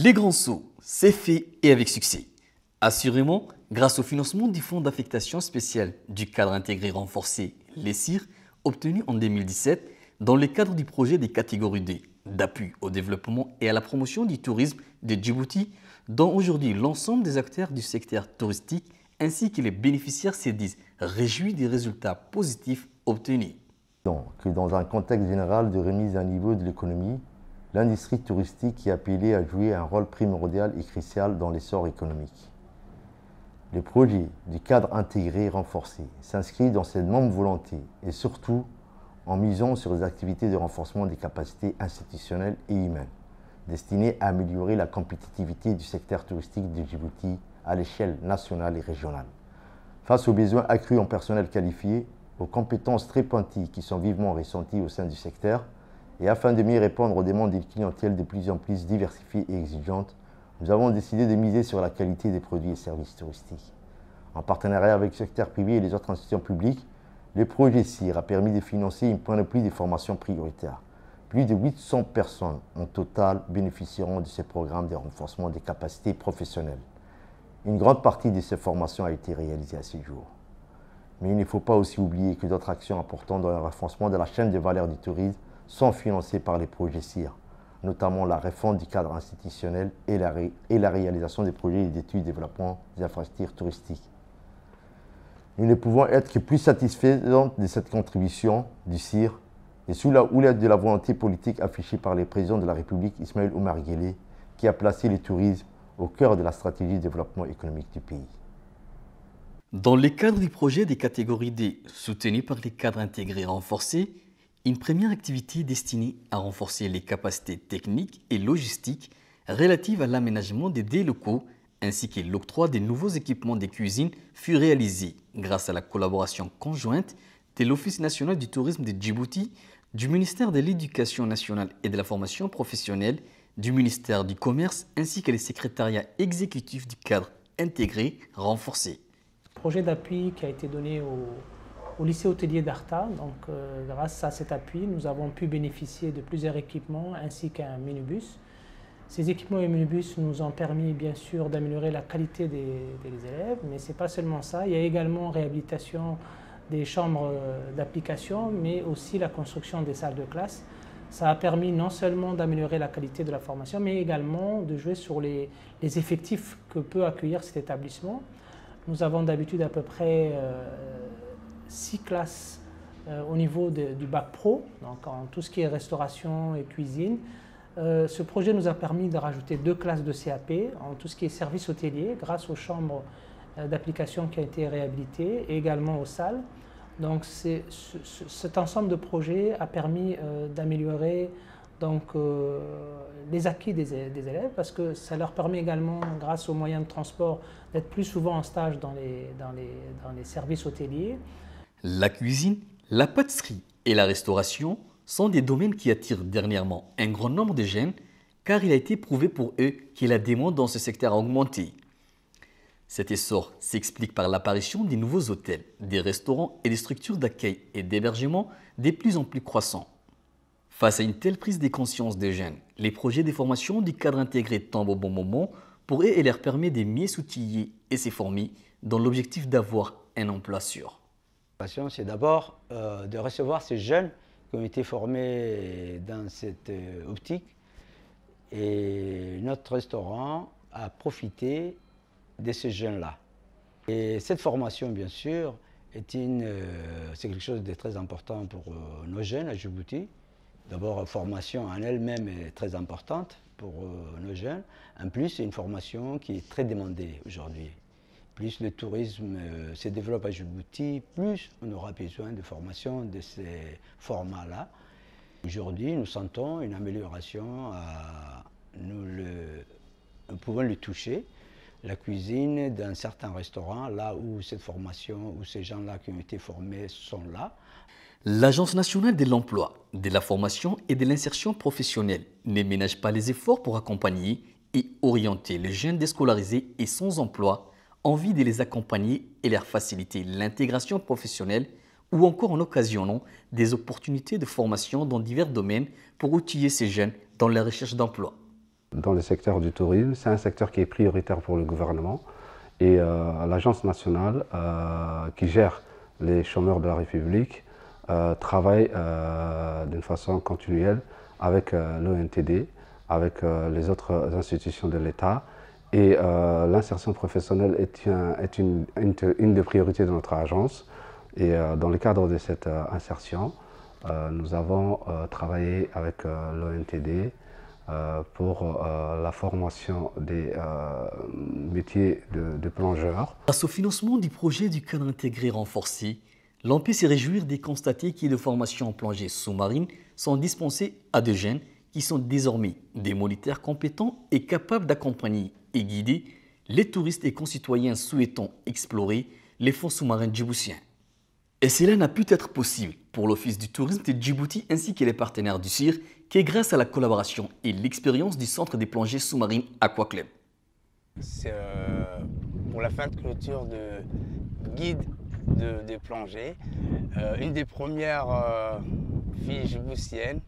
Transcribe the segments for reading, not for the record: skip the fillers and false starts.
Les grands sauts, c'est fait et avec succès. Assurément, grâce au financement du Fonds d'affectation spéciale du cadre intégré renforcé, les CIR, obtenu en 2017 dans le cadre du projet des catégories D, d'appui au développement et à la promotion du tourisme de Djibouti, dont aujourd'hui l'ensemble des acteurs du secteur touristique ainsi que les bénéficiaires se disent réjouis des résultats positifs obtenus. Que dans un contexte général de remise à niveau de l'économie, l'industrie touristique est appelée à jouer un rôle primordial et crucial dans l'essor économique. Le projet du cadre intégré renforcé s'inscrit dans cette même volonté et surtout en misant sur les activités de renforcement des capacités institutionnelles et humaines, destinées à améliorer la compétitivité du secteur touristique de Djibouti à l'échelle nationale et régionale. Face aux besoins accrus en personnel qualifié, aux compétences très pointues qui sont vivement ressenties au sein du secteur, et afin de mieux répondre aux demandes d'une clientèle de plus en plus diversifiée et exigeante, nous avons décidé de miser sur la qualité des produits et services touristiques. En partenariat avec le secteur privé et les autres institutions publiques, le projet CIR a permis de financer une panoplie de formations prioritaires. Plus de 800 personnes en total bénéficieront de ce programme de renforcement des capacités professionnelles. Une grande partie de ces formations a été réalisée à ce jour. Mais il ne faut pas aussi oublier que d'autres actions importantes dans le renforcement de la chaîne de valeur du tourisme sont financées par les projets CIR, notamment la réforme du cadre institutionnel et la réalisation des projets d'études et développement des infrastructures touristiques. Nous ne pouvons être que plus satisfaisants de cette contribution du CIR et sous la houlette de la volonté politique affichée par le président de la République, Ismaël Omar Guelleh, qui a placé le tourisme au cœur de la stratégie de développement économique du pays. Dans le cadre du projet des catégories D, soutenu par les cadres intégrés renforcés, une première activité destinée à renforcer les capacités techniques et logistiques relatives à l'aménagement des dés locaux ainsi que l'octroi des nouveaux équipements de cuisine fut réalisée grâce à la collaboration conjointe de l'Office national du tourisme de Djibouti, du ministère de l'Éducation nationale et de la formation professionnelle, du ministère du Commerce ainsi que le secrétariat exécutif du cadre intégré renforcé. Projet d'appui qui a été donné au lycée hôtelier d'Arta. Donc, grâce à cet appui, nous avons pu bénéficier de plusieurs équipements ainsi qu'un minibus. Ces équipements et minibus nous ont permis bien sûr d'améliorer la qualité des élèves, mais ce n'est pas seulement ça. Il y a également réhabilitation des chambres d'application, mais aussi la construction des salles de classe. Ça a permis non seulement d'améliorer la qualité de la formation, mais également de jouer sur les effectifs que peut accueillir cet établissement. Nous avons d'habitude à peu près 6 classes au niveau du bac pro, donc en tout ce qui est restauration et cuisine. Ce projet nous a permis de rajouter 2 classes de CAP en tout ce qui est service hôtelier grâce aux chambres d'application qui ont été réhabilitées et également aux salles. Donc cet ensemble de projets a permis d'améliorer les acquis des élèves parce que ça leur permet également, grâce aux moyens de transport, d'être plus souvent en stage dans les services hôteliers. La cuisine, la pâtisserie et la restauration sont des domaines qui attirent dernièrement un grand nombre de jeunes car il a été prouvé pour eux que la demande dans ce secteur a augmenté. Cet essor s'explique par l'apparition des nouveaux hôtels, des restaurants et des structures d'accueil et d'hébergement de plus en plus croissants. Face à une telle prise de conscience des jeunes, les projets de formation du cadre intégré tombent au bon moment pour eux et leur permet de mieux s'outiller et se former dans l'objectif d'avoir un emploi sûr. C'est d'abord de recevoir ces jeunes qui ont été formés dans cette optique et notre restaurant a profité de ces jeunes-là. Et cette formation, bien sûr, c'est quelque chose de très important pour nos jeunes à Djibouti. D'abord, la formation en elle-même est très importante pour nos jeunes. En plus, c'est une formation qui est très demandée aujourd'hui. Plus le tourisme se développe à Djibouti, plus on aura besoin de formation de ces formats-là. Aujourd'hui, nous sentons une amélioration, nous pouvons le toucher. La cuisine dans certains restaurants, là où cette formation, où ces gens-là qui ont été formés sont là. L'Agence nationale de l'emploi, de la formation et de l'insertion professionnelle ne ménage pas les efforts pour accompagner et orienter les jeunes déscolarisés et sans emploi en vue de les accompagner et leur faciliter l'intégration professionnelle ou encore en occasionnant des opportunités de formation dans divers domaines pour outiller ces jeunes dans la recherche d'emploi. Dans le secteur du tourisme, c'est un secteur qui est prioritaire pour le gouvernement et l'Agence nationale qui gère les chômeurs de la République travaille d'une façon continuelle avec l'ONTD, avec les autres institutions de l'État. Et l'insertion professionnelle est une des priorités de notre agence. Et dans le cadre de cette insertion, nous avons travaillé avec l'ONTD pour la formation des métiers de plongeurs. Grâce au financement du projet du cadre intégré renforcé, l'on peut se réjouir de constater que les formations en plongée sous-marine sont dispensées à des jeunes qui sont désormais des moniteurs compétents et capables d'accompagner et guider les touristes et concitoyens souhaitant explorer les fonds sous-marins djiboutiens. Et cela n'a pu être possible pour l'Office du tourisme de Djibouti ainsi que les partenaires du CIR, qui est grâce à la collaboration et l'expérience du Centre des plongées sous-marines Aqua Club. C'est pour la fin de clôture de guide de plongée, une des premières filles djiboutiennes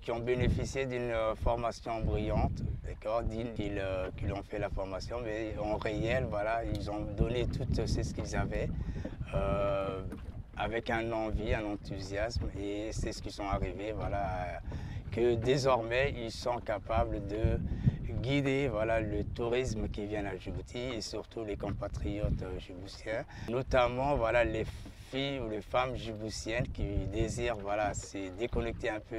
qui ont bénéficié d'une formation brillante, qui ont fait la formation, mais en réel, voilà, ils ont donné tout ce qu'ils avaient, avec un envie, un enthousiasme, et c'est ce qu'ils sont arrivés, voilà, que désormais ils sont capables de guider, voilà, le tourisme qui vient à Djibouti et surtout les compatriotes djiboutiens, notamment, voilà, les filles ou les femmes djiboutiennes qui désirent, voilà, se déconnecter un peu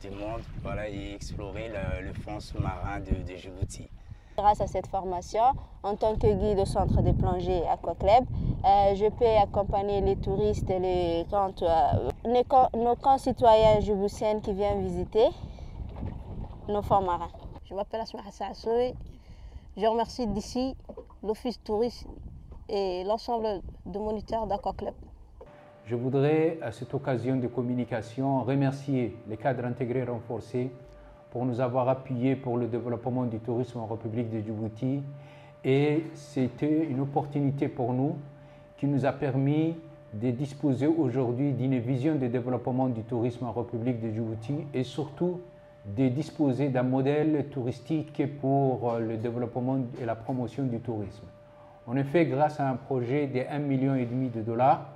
du monde, voilà, et explorer le fond sous-marin de Djibouti. Grâce à cette formation, en tant que guide au centre des plongées Aqua Club, je peux accompagner les touristes et nos concitoyens djiboutiens qui viennent visiter nos fonds marins. Je m'appelle Asma Hassasoui. Je remercie d'ici l'Office tourisme et l'ensemble de moniteurs d'Aqua Club. Je voudrais, à cette occasion de communication, remercier les cadres intégrés renforcés pour nous avoir appuyés pour le développement du tourisme en République de Djibouti. Et c'était une opportunité pour nous qui nous a permis de disposer aujourd'hui d'une vision de développement du tourisme en République de Djibouti et surtout de disposer d'un modèle touristique pour le développement et la promotion du tourisme. En effet, grâce à un projet de 1,5 million de dollars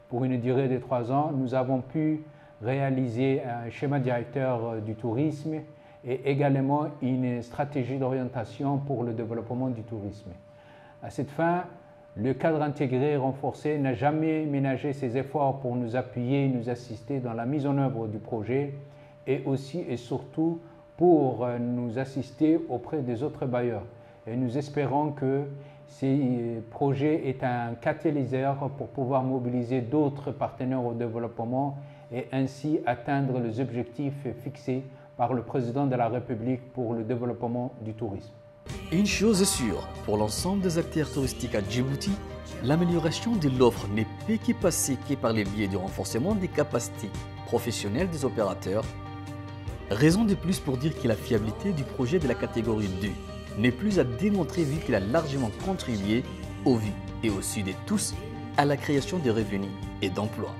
pour une durée de 3 ans, nous avons pu réaliser un schéma directeur du tourisme et également une stratégie d'orientation pour le développement du tourisme. À cette fin, le cadre intégré renforcé n'a jamais ménagé ses efforts pour nous appuyer et nous assister dans la mise en œuvre du projet et aussi et surtout pour nous assister auprès des autres bailleurs. Et nous espérons que ce projet est un catalyseur pour pouvoir mobiliser d'autres partenaires au développement et ainsi atteindre les objectifs fixés par le président de la République pour le développement du tourisme. Une chose est sûre, pour l'ensemble des acteurs touristiques à Djibouti, l'amélioration de l'offre n'est pas passée que par les biais du renforcement des capacités professionnelles des opérateurs. Raison de plus pour dire que la fiabilité du projet de la catégorie 2 n'est plus à démontrer vu qu'il a largement contribué au vu et au su de tous à la création de revenus et d'emplois.